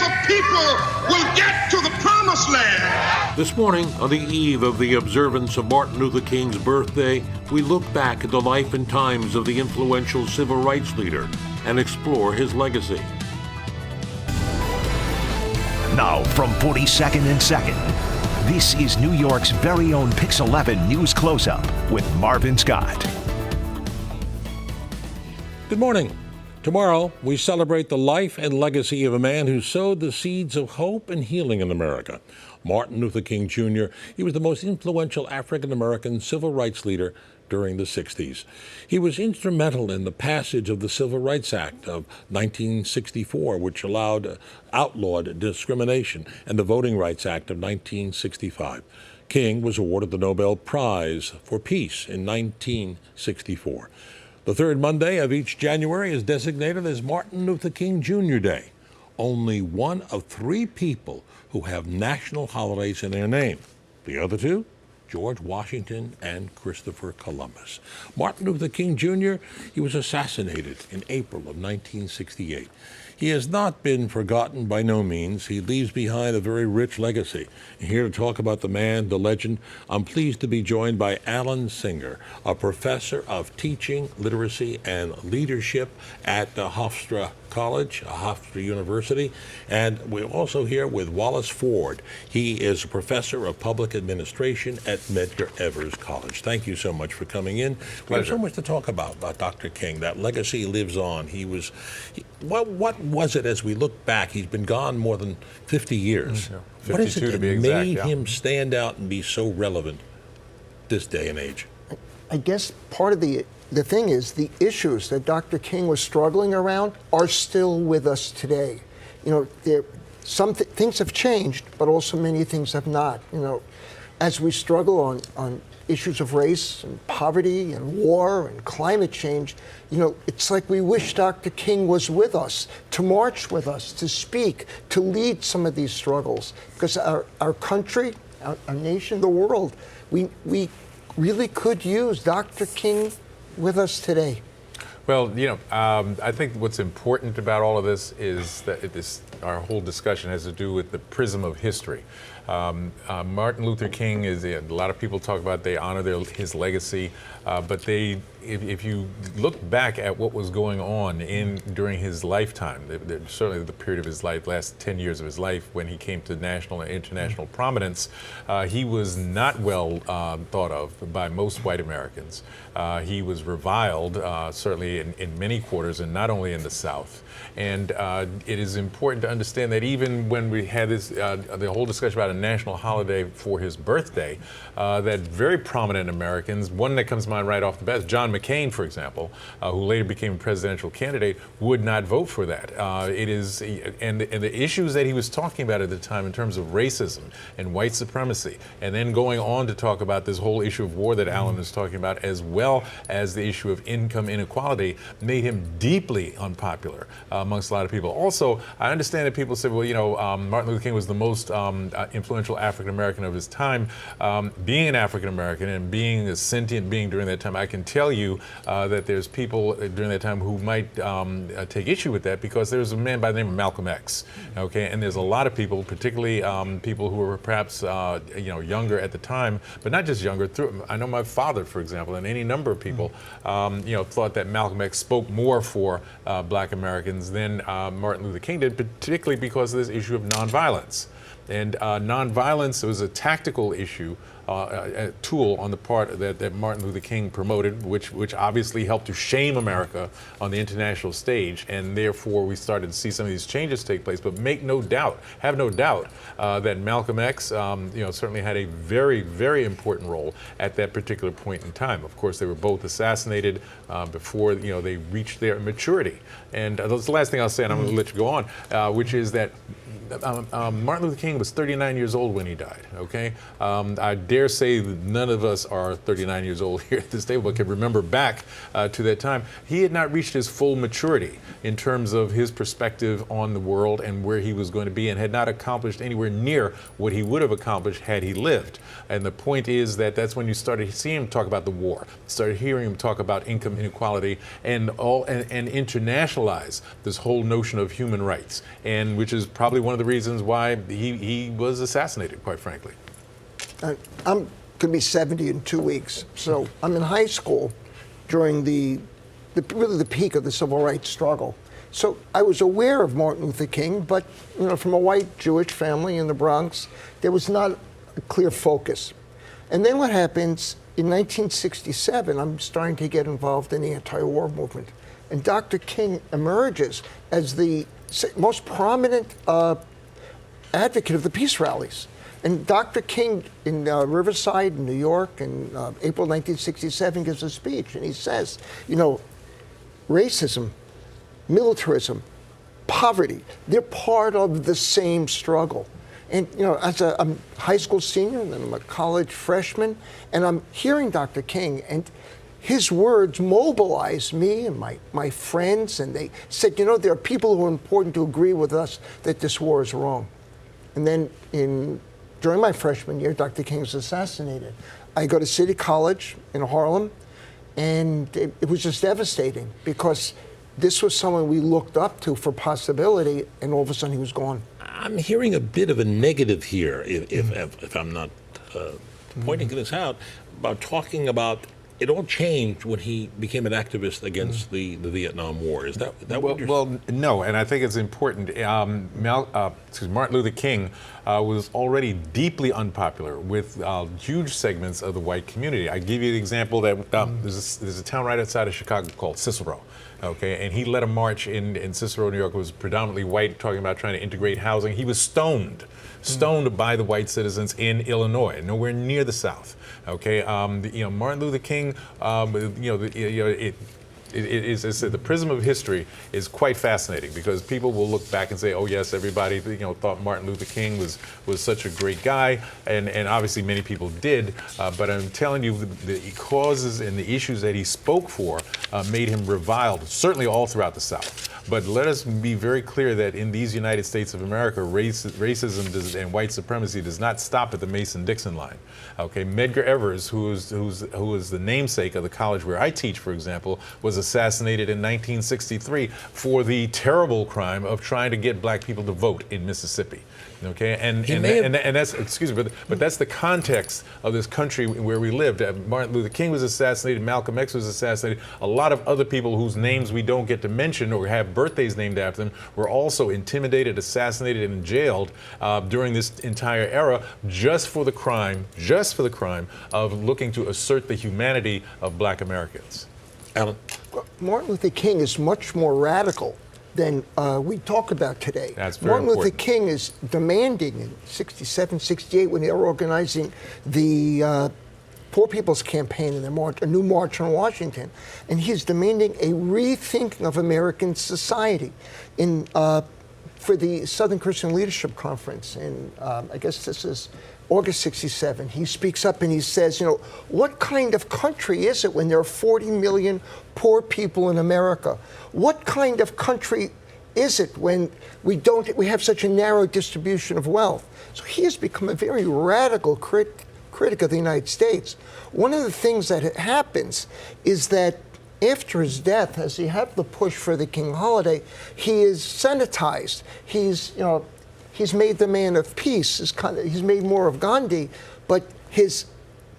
of people will get to the promised land. This morning, on the eve of the observance of Martin Luther King's birthday, we look back at the life and times of the influential civil rights leader and explore his legacy. Now from 42nd and 2nd, this is New York's very own PIX11 News Closeup with Marvin Scott. Good morning. Tomorrow, we celebrate the life and legacy of a man who sowed the seeds of hope and healing in America. Martin Luther King Jr., he was the most influential African-American civil rights leader during the 60s. He was instrumental in the passage of the Civil Rights Act of 1964, which outlawed discrimination, and the Voting Rights Act of 1965. King was awarded the Nobel Prize for Peace in 1964. The third Monday of each January is designated as Martin Luther King Jr. Day. Only one of three people who have national holidays in their name. The other two, George Washington and Christopher Columbus. Martin Luther King Jr., he was assassinated in April of 1968. He has not been forgotten by no means. He leaves behind a very rich legacy. Here to talk about the man, the legend, I'm pleased to be joined by Alan Singer, a professor of teaching, literacy, and leadership at Hofstra College, Hofstra University. And we're also here with Wallace Ford. He is a professor of public administration at Medgar College. Thank you so much for coming in. We have so much to talk about Dr. King. That legacy lives on. What was it as we look back? He's been gone more than 50 years. Yeah. What is it that made exact, him stand out and be so relevant this day and age? I guess part of the thing is the issues that Dr. King was struggling around are still with us today. You know, some things have changed, but also many things have not. You know, as we struggle on issues of race and poverty and war and climate change, you know, it's like we wish Dr. King was with us, to march with us, to speak, to lead some of these struggles. Because our country, our nation, the world, we really could use Dr. King with us today. Well, you know, I think what's important about all of this is that our whole discussion has to do with the prism of history. Martin Luther King a lot of people talk about, they honor his legacy, but if you look back at what was going on during his lifetime, certainly the period of his life, last 10 years of his life, when he came to national and international prominence, he was not well thought of by most white Americans. He was reviled, certainly in many quarters, and not only in the South. And it is important to understand that even when we had the whole discussion about a national holiday for his birthday, that very prominent Americans, one that comes to mind right off the bat, John McCain, for example, who later became a presidential candidate, would not vote for that. And the issues that he was talking about at the time in terms of racism and white supremacy, and then going on to talk about this whole issue of war that Alan is talking about, as well as the issue of income inequality, made him deeply unpopular amongst a lot of people. Also, I understand that people say, well, you know, Martin Luther King was the most influential African-American of his time. Being an African-American and being a sentient being during that time, I can tell you that there's people during that time who might take issue with that, because there's a man by the name of Malcolm X, okay? And there's a lot of people, particularly people who were perhaps younger at the time, but not just younger. I know my father, for example, and any number of people, thought that Malcolm X spoke more for Black Americans than Martin Luther King did, particularly because of this issue of nonviolence. And nonviolence was a tactical issue, a tool on the part that Martin Luther King promoted, which obviously helped to shame America on the international stage, and therefore we started to see some of these changes take place. But have no doubt that Malcolm X, certainly had a very, very important role at that particular point in time. Of course, they were both assassinated before they reached their maturity. And that's the last thing I'll say, and I'm going to let you go on, which is that Martin Luther King was 39 years old when he died, okay? I dare say that none of us are 39 years old here at this table, but can remember back to that time. He had not reached his full maturity in terms of his perspective on the world and where he was going to be, and had not accomplished anywhere near what he would have accomplished had he lived. And the point is that that's when you started seeing him talk about the war, started hearing him talk about income inequality, and internationalize this whole notion of human rights, and which is probably one of the reasons why he was assassinated, quite frankly. I'm going to be 70 in 2 weeks, so I'm in high school during really the peak of the civil rights struggle. So I was aware of Martin Luther King, but from a white Jewish family in the Bronx, there was not a clear focus. And then what happens in 1967, I'm starting to get involved in the anti-war movement. And Dr. King emerges as the most prominent advocate of the peace rallies. And Dr. King in Riverside, New York, in April 1967 gives a speech, and he says, racism, militarism, poverty, they're part of the same struggle. And as I'm a high school senior, and then I'm a college freshman, and I'm hearing Dr. King, and his words mobilized me and my friends, and they said, there are people who are important to agree with us that this war is wrong. And then during my freshman year, Dr. King was assassinated. I go to City College in Harlem, and it was just devastating because this was someone we looked up to for possibility, and all of a sudden he was gone. I'm hearing a bit of a negative here, if I'm not pointing this out, about talking about it all changed when he became an activist against the Vietnam War. Is that what you're saying? Well, no, and I think it's important. Martin Luther King was already deeply unpopular with huge segments of the white community. I give you the example that there's a town right outside of Chicago called Cicero. Okay, and he led a march in Cicero, New York. It was predominantly white, talking about trying to integrate housing. He was stoned by the white citizens in Illinois, nowhere near the South. Okay, Martin Luther King, it is the prism of history is quite fascinating because people will look back and say, oh yes, everybody thought Martin Luther King was such a great guy, and obviously many people did, but I'm telling you the causes and the issues that he spoke for made him reviled, certainly all throughout the South. But let us be very clear that in these United States of America, racism and white supremacy does not stop at the Mason-Dixon line. Okay, Medgar Evers, who is the namesake of the college where I teach, for example, was assassinated in 1963 for the terrible crime of trying to get black people to vote in Mississippi. Okay, and that's, excuse me, but that's the context of this country where we lived. Martin Luther King was assassinated, Malcolm X was assassinated. A lot of other people whose names we don't get to mention or have birthdays named after them were also intimidated, assassinated, and jailed during this entire era just for the crime of looking to assert the humanity of black Americans. Alan? Martin Luther King is much more radical than we talk about today. That's very Martin important. Luther King is demanding in 67, 68, when they were organizing the Poor People's Campaign and a new march on Washington, and he's demanding a rethinking of American society for the Southern Christian Leadership Conference. And I guess this is August 67. He speaks up and he says, what kind of country is it when there are 40 million poor people in America? What kind of country is it when we have such a narrow distribution of wealth? So he has become a very radical critic of the United States. One of the things that happens is that after his death, as he had the push for the King holiday, he is sanitized. He's made the man of peace. He's made more of Gandhi, but his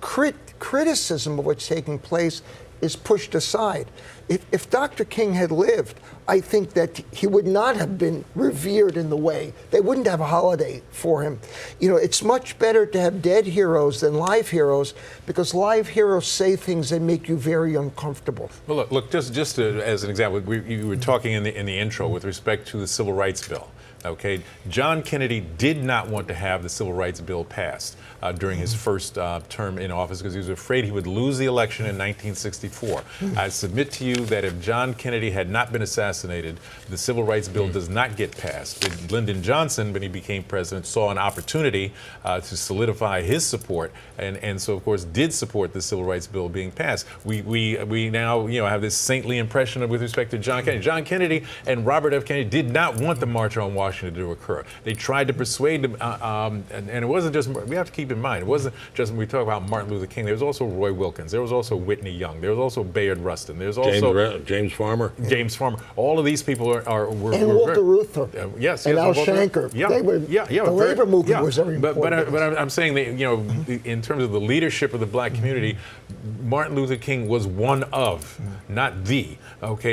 criticism of what's taking place is pushed aside. If Dr. King had lived, I think that he would not have been revered in the way. They wouldn't have a holiday for him. It's much better to have dead heroes than live heroes, because live heroes say things that make you very uncomfortable. Well, look, just as an example, you were talking in the intro with respect to the Civil Rights Bill. Okay, John Kennedy did not want to have the Civil Rights Bill passed during his first term in office because he was afraid he would lose the election in 1964. I submit to you you that if John Kennedy had not been assassinated, the Civil Rights Bill does not get passed. Lyndon Johnson, when he became president, saw an opportunity to solidify his support, and so of course did support the Civil Rights Bill being passed. We now have this saintly impression with respect to John Kennedy. John Kennedy and Robert F. Kennedy did not want the March on Washington to occur. They tried to persuade them, and it wasn't just. We have to keep in mind, it wasn't just when we talk about Martin Luther King. There was also Roy Wilkins. There was also Whitney Young. There was also Bayard Rustin. There's also James Farmer. James Farmer. All of these people were and Walter Reuther. Yes, and Al Walter. Shanker. Yeah, they were, the labor movement was very important. But I'm saying that in terms of the leadership of the black community, Martin Luther King was one of, not the,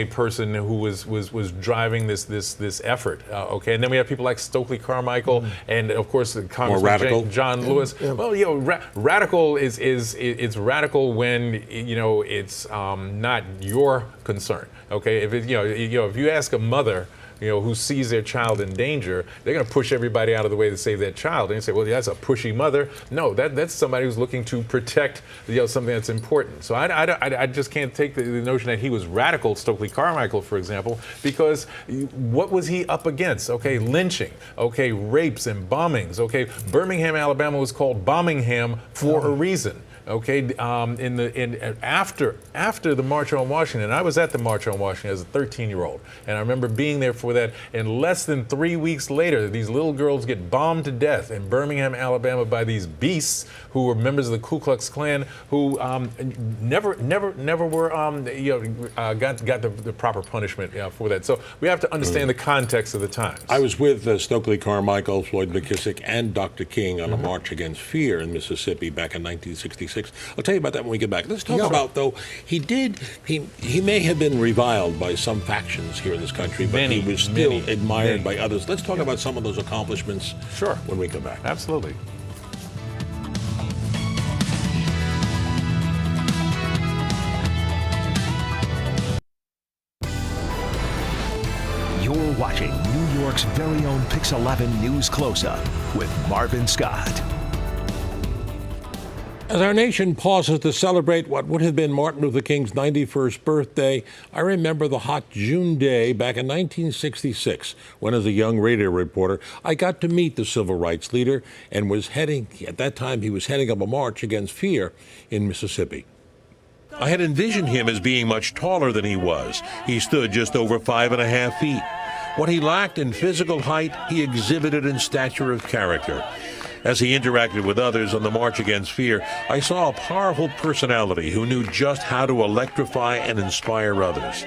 person who was driving this effort. And then we have people like Stokely Carmichael and of course Congressman John Lewis. Well, radical is radical when it's not your concern. If you ask a mother who sees their child in danger, they're going to push everybody out of the way to save that child. And you say, well, that's a pushy mother. No, that's somebody who's looking to protect something that's important. So I just can't take the notion that he was radical, Stokely Carmichael, for example, because what was he up against? Lynching, rapes and bombings. Birmingham, Alabama was called Bombingham for a reason. After the March on Washington, I was at the March on Washington as a 13-year-old, and I remember being there for that. And less than 3 weeks later, these little girls get bombed to death in Birmingham, Alabama, by these beasts who were members of the Ku Klux Klan, who never were got the proper punishment for that. So we have to understand the context of the times. I was with Stokely Carmichael, Floyd McKissick, and Dr. King on a march against fear in Mississippi back in 1966. I'll tell you about that when we get back. Let's talk about, though, he may have been reviled by some factions here in this country, but he was still admired by others. Let's talk about some of those accomplishments when we come back. Absolutely. You're watching New York's very own PIX11 News Closeup with Marvin Scott. As our nation pauses to celebrate what would have been Martin Luther King's 91st birthday, I remember the hot June day back in 1966 when, as a young radio reporter, I got to meet the civil rights leader and was heading up a march against fear in Mississippi. I had envisioned him as being much taller than he was. He stood just over 5.5 feet. What he lacked in physical height, he exhibited in stature of character. As he interacted with others on the March Against Fear, I saw a powerful personality who knew just how to electrify and inspire others.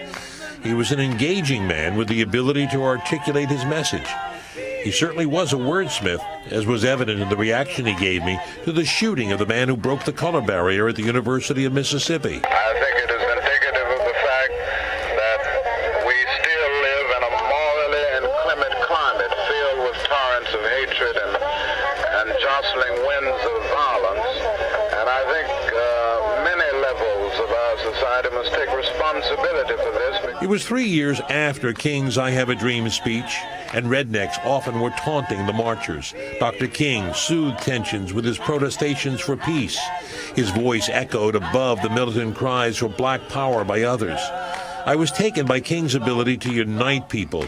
He was an engaging man with the ability to articulate his message. He certainly was a wordsmith, as was evident in the reaction he gave me to the shooting of the man who broke the color barrier at the University of Mississippi. I think it is indicative of the fact that we still live in a morally inclement climate filled with torrents of hatred and jostling winds of violence, and I think many levels of our society must take responsibility for this. It was 3 years after King's I Have a Dream speech, and rednecks often were taunting the marchers. Dr. King soothed tensions with his protestations for peace. His voice echoed above the militant cries for black power by others. I was taken by King's ability to unite people.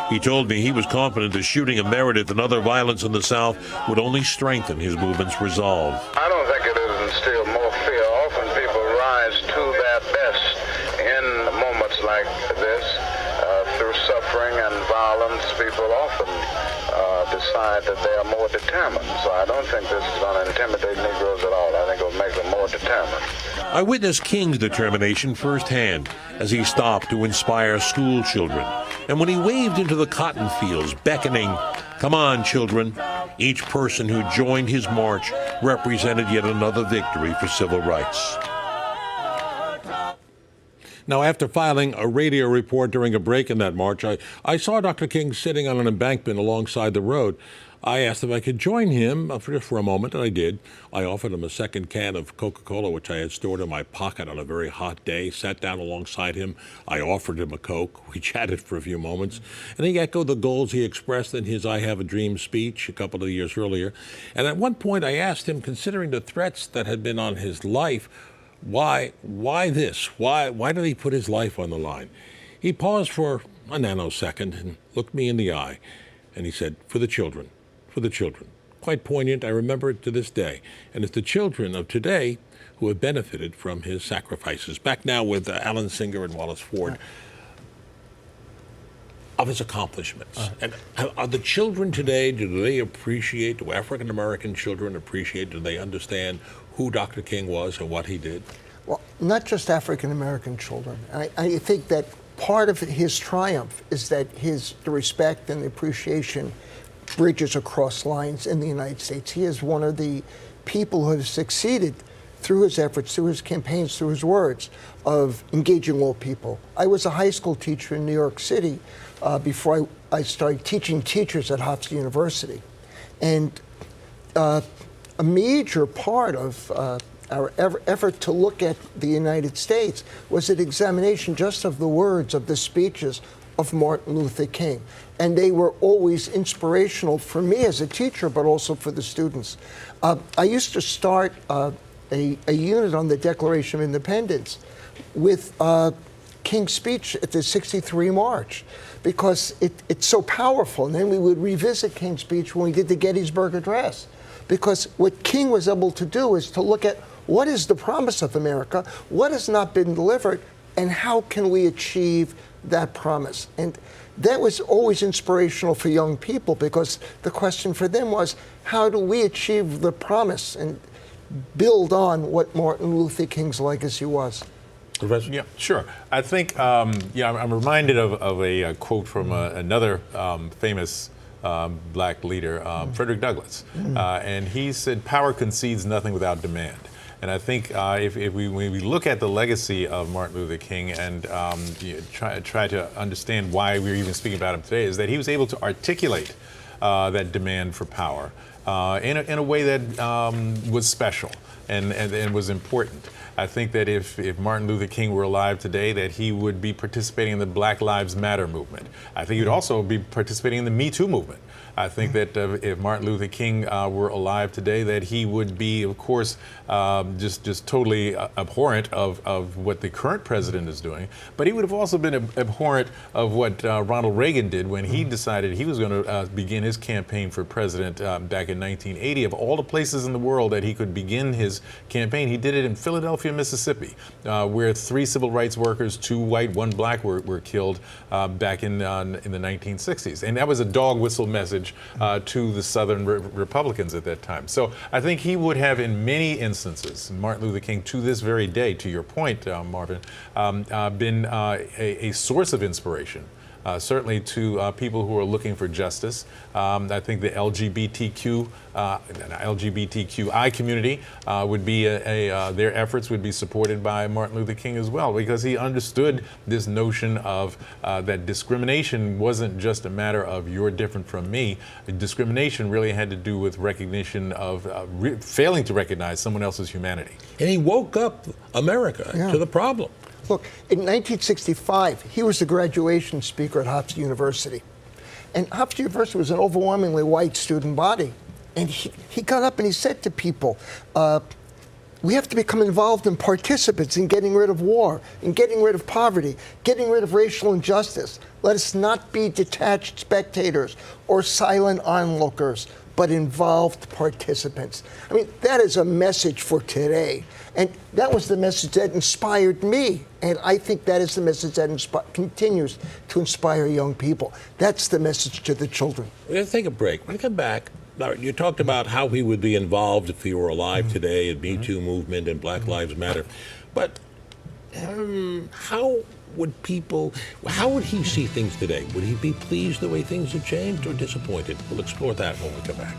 He told me he was confident the shooting of Meredith and other violence in the South would only strengthen his movement's resolve. I don't think it has instilled more fear. Often people rise to their best in moments like this. Through suffering and violence, people often decide that they are more determined. So I don't think this is going to intimidate Negroes at all. I think it will make them more determined. I witnessed King's determination firsthand as he stopped to inspire school children. And when he waved into the cotton fields, beckoning, "Come on, children," each person who joined his march represented yet another victory for civil rights. Now, after filing a radio report during a break in that march, I saw Dr. King sitting on an embankment alongside the road. I asked if I could join him for a moment, and I did. I offered him a second can of Coca-Cola, which I had stored in my pocket on a very hot day, sat down alongside him. I offered him a Coke. We chatted for a few moments, and he echoed the goals he expressed in his I Have a Dream speech a couple of years earlier. And at one point, I asked him, considering the threats that had been on his life, Why this? Why did he put his life on the line? He paused for a nanosecond and looked me in the eye, and he said, for the children, for the children. Quite poignant. I remember it to this day. And it's the children of today who have benefited from his sacrifices. Back now with Alan Singer and Wallace Ford. Of his accomplishments. And are the children today, do they appreciate, do African American children appreciate, do they understand who Dr. King was and what he did? Well, not just African American children. I think that part of his triumph is that the respect and the appreciation bridges across lines in the United States. He is one of the people who have succeeded through his efforts, through his campaigns, through his words, of engaging all people. I was a high school teacher in New York City before I started teaching teachers at Hofstra University. And a major part of our effort to look at the United States was an examination just of the words of the speeches of Martin Luther King. And they were always inspirational for me as a teacher, but also for the students. I used to start a unit on the Declaration of Independence with King's speech at the '63 March, because it's so powerful. And then we would revisit King's speech when we did the Gettysburg Address, because what King was able to do is to look at what is the promise of America, what has not been delivered, and how can we achieve that promise. And that was always inspirational for young people, because the question for them was, how do we achieve the promise and build on what Martin Luther King's legacy was? Professor? Yeah, sure. I think, I'm reminded of a quote from another famous black leader, Frederick Douglass. And he said, power concedes nothing without demand. And I think when we look at the legacy of Martin Luther King and try to understand why we're even speaking about him today, is that he was able to articulate that demand for power in a way that was special and was important. I think that if Martin Luther King were alive today, that he would be participating in the Black Lives Matter movement. I think he would also be participating in the Me Too movement. I think that if Martin Luther King were alive today, that he would be, of course, just totally abhorrent of what the current president is doing. But he would have also been abhorrent of what Ronald Reagan did when he decided he was going to begin his campaign for president back in 1980. Of all the places in the world that he could begin his campaign, he did it in Philadelphia, Mississippi, where 3 civil rights workers, 2 white, 1 black, were killed back in the 1960s. And that was a dog whistle message to the Southern Republicans at that time. So I think he would have, in many instances, Martin Luther King, to this very day, to your point, Marvin, been a source of inspiration. Certainly to people who are looking for justice. I think the LGBTQI community would be their efforts would be supported by Martin Luther King as well, because he understood this notion of that discrimination wasn't just a matter of you're different from me. Discrimination really had to do with recognition of failing to recognize someone else's humanity. And he woke up America to the problem. Look, in 1965, he was the graduation speaker at Hofstra University. And Hofstra University was an overwhelmingly white student body. And he got up and he said to people, we have to become involved in participants in getting rid of war, in getting rid of poverty, getting rid of racial injustice. Let us not be detached spectators or silent onlookers, but involved participants. I mean, that is a message for today. And that was the message that inspired me. And I think that is the message that continues to inspire young people. That's the message to the children. We're going to take a break. When we come back, you talked about how he would be involved if he were alive today in Me Too movement and Black Lives Matter. But how would he see things today? Would he be pleased the way things have changed or disappointed? We'll explore that when we come back.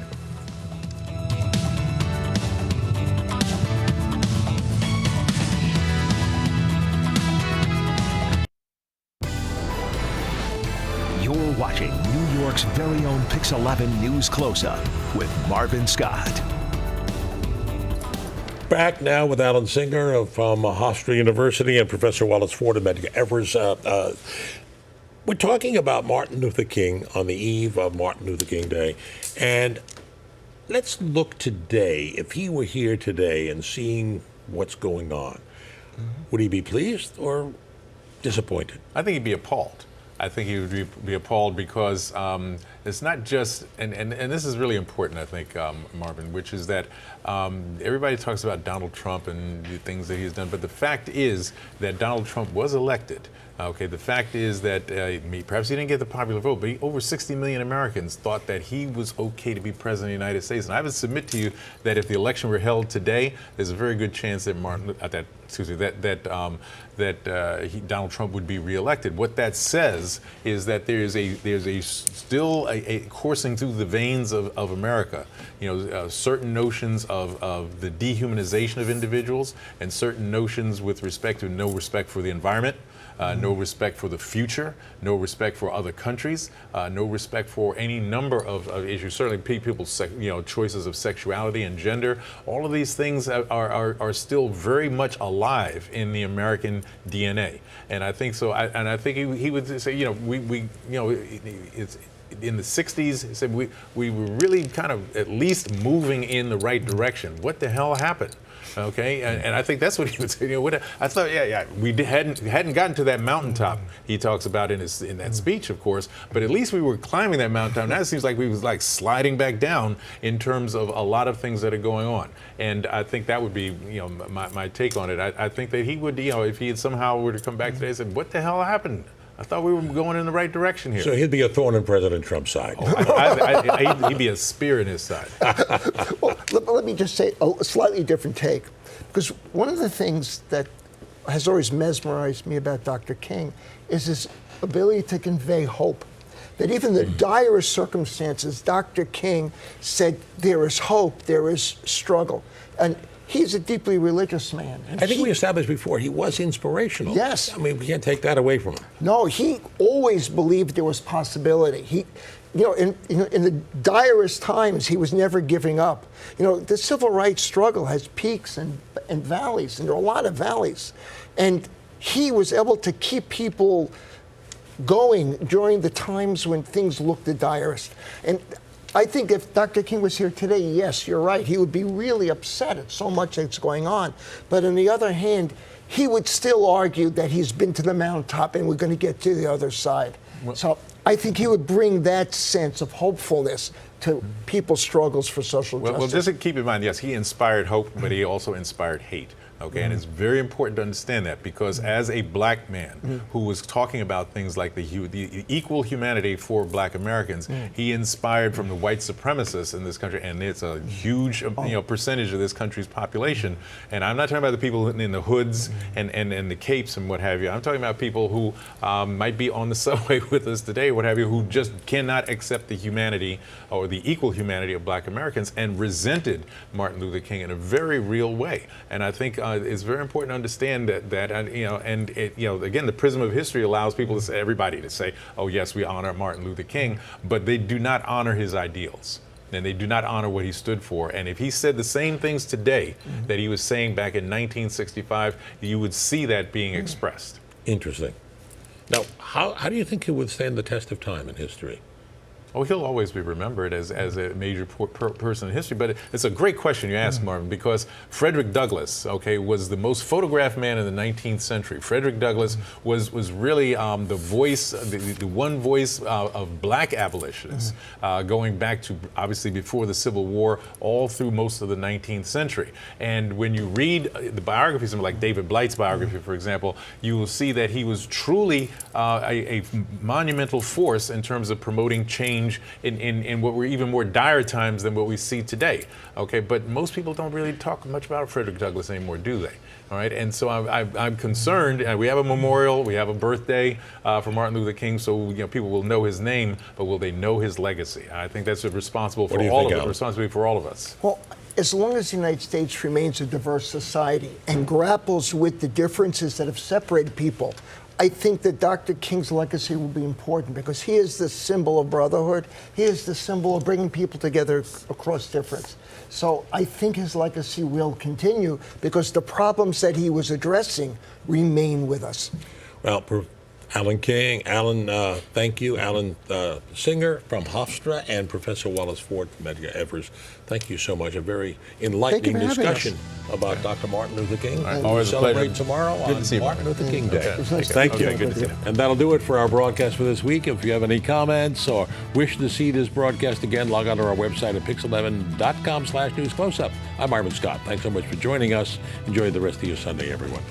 You're watching New York's very own PIX11 News Closeup with Marvin Scott. Back now with Alan Singer from Hofstra University and Professor Wallace Ford and Medgar. We're talking about Martin Luther King on the eve of Martin Luther King Day. And let's look today, if he were here today and seeing what's going on. would he be pleased or disappointed? I think he'd be appalled. I think he would be appalled because it's not just, and this is really important, I think, Marvin, which is that everybody talks about Donald Trump and the things that he's done, but the fact is that Donald Trump was elected. Okay, the fact is that perhaps he didn't get the popular vote, but over 60 million Americans thought that he was okay to be president of the United States. And I would submit to you that if the election were held today, there's a very good chance that Donald Trump would be reelected. What that says is that there's still a coursing through the veins of America. Certain notions of the dehumanization of individuals and certain notions with respect to no respect for the environment. No respect for the future, no respect for other countries, no respect for any number of issues. Certainly, people's choices of sexuality and gender. All of these things are still very much alive in the American DNA, and I think so. I think he would say, it's. In the 60s, he said we were really kind of at least moving in the right direction. What the hell happened? Okay, and I think that's what he would say. I thought, we hadn't gotten to that mountaintop he talks about in that speech, of course, but at least we were climbing that mountaintop. Now it seems like we was like sliding back down in terms of a lot of things that are going on. And I think that would be, my take on it. I think that he would, if he had somehow were to come back today and said, what the hell happened? I thought we were going in the right direction here. So he'd be a thorn in President Trump's side. He'd be a spear in his side. Well, let me just say a slightly different take. Because one of the things that has always mesmerized me about Dr. King is his ability to convey hope. That even in the direst circumstances, Dr. King said there is hope, there is struggle. And he's a deeply religious man. I think we established before he was inspirational. Yes. I mean, we can't take that away from him. No, he always believed there was possibility. He, in the direst times, he was never giving up. The civil rights struggle has peaks and valleys, and there are a lot of valleys. And he was able to keep people going during the times when things looked the direst. And I think if Dr. King was here today, yes, you're right, he would be really upset at so much that's going on. But on the other hand, he would still argue that he's been to the mountaintop and we're going to get to the other side. So I think he would bring that sense of hopefulness to people's struggles for social justice. Well, just keep in mind, yes, he inspired hope, but he also inspired hate. Okay, and it's very important to understand that because as a black man who was talking about things like the equal humanity for black Americans, he inspired from the white supremacists in this country, and it's a huge percentage of this country's population. And I'm not talking about the people in the hoods and the capes and what have you. I'm talking about people who might be on the subway with us today, what have you, who just cannot accept the humanity or the equal humanity of black Americans and resented Martin Luther King in a very real way. And I think it's very important to understand that again, the prism of history allows people to say, everybody to say, oh yes, we honor Martin Luther King, but they do not honor his ideals. And they do not honor what he stood for. And if he said the same things today that he was saying back in 1965, you would see that being expressed. Interesting. Now, how do you think he'll withstand the test of time in history? Oh, he'll always be remembered as a major person in history. But it's a great question you asked, Marvin, because Frederick Douglass, was the most photographed man in the 19th century. Frederick Douglass was really the voice, the one voice of black abolitionists, going back to obviously before the Civil War, all through most of the 19th century. And when you read the biographies, like David Blight's biography, for example, you will see that he was truly a monumental force in terms of promoting change in what were even more dire times than what we see today. Okay, but most people don't really talk much about Frederick Douglass anymore, do they? All right, and so I'm concerned. We have a memorial, we have a birthday for Martin Luther King, so people will know his name, but will they know his legacy? I think that's responsibility for all of us. Well, as long as the United States remains a diverse society and grapples with the differences that have separated people, I think that Dr. King's legacy will be important because he is the symbol of brotherhood. He is the symbol of bringing people together across difference. So I think his legacy will continue because the problems that he was addressing remain with us. Well, Alan King, thank you. Alan Singer from Hofstra and Professor Wallace Ford from Medgar Evers. Thank you so much. A very enlightening discussion about Dr. Martin Luther King. Always a pleasure. Celebrate tomorrow on Martin Luther King Day. Okay. Thank you. Okay, good to see you. And that'll do it for our broadcast for this week. If you have any comments or wish to see this broadcast again, log on to our website at PIX11.com/News Closeup. I'm Marvin Scott. Thanks so much for joining us. Enjoy the rest of your Sunday, everyone.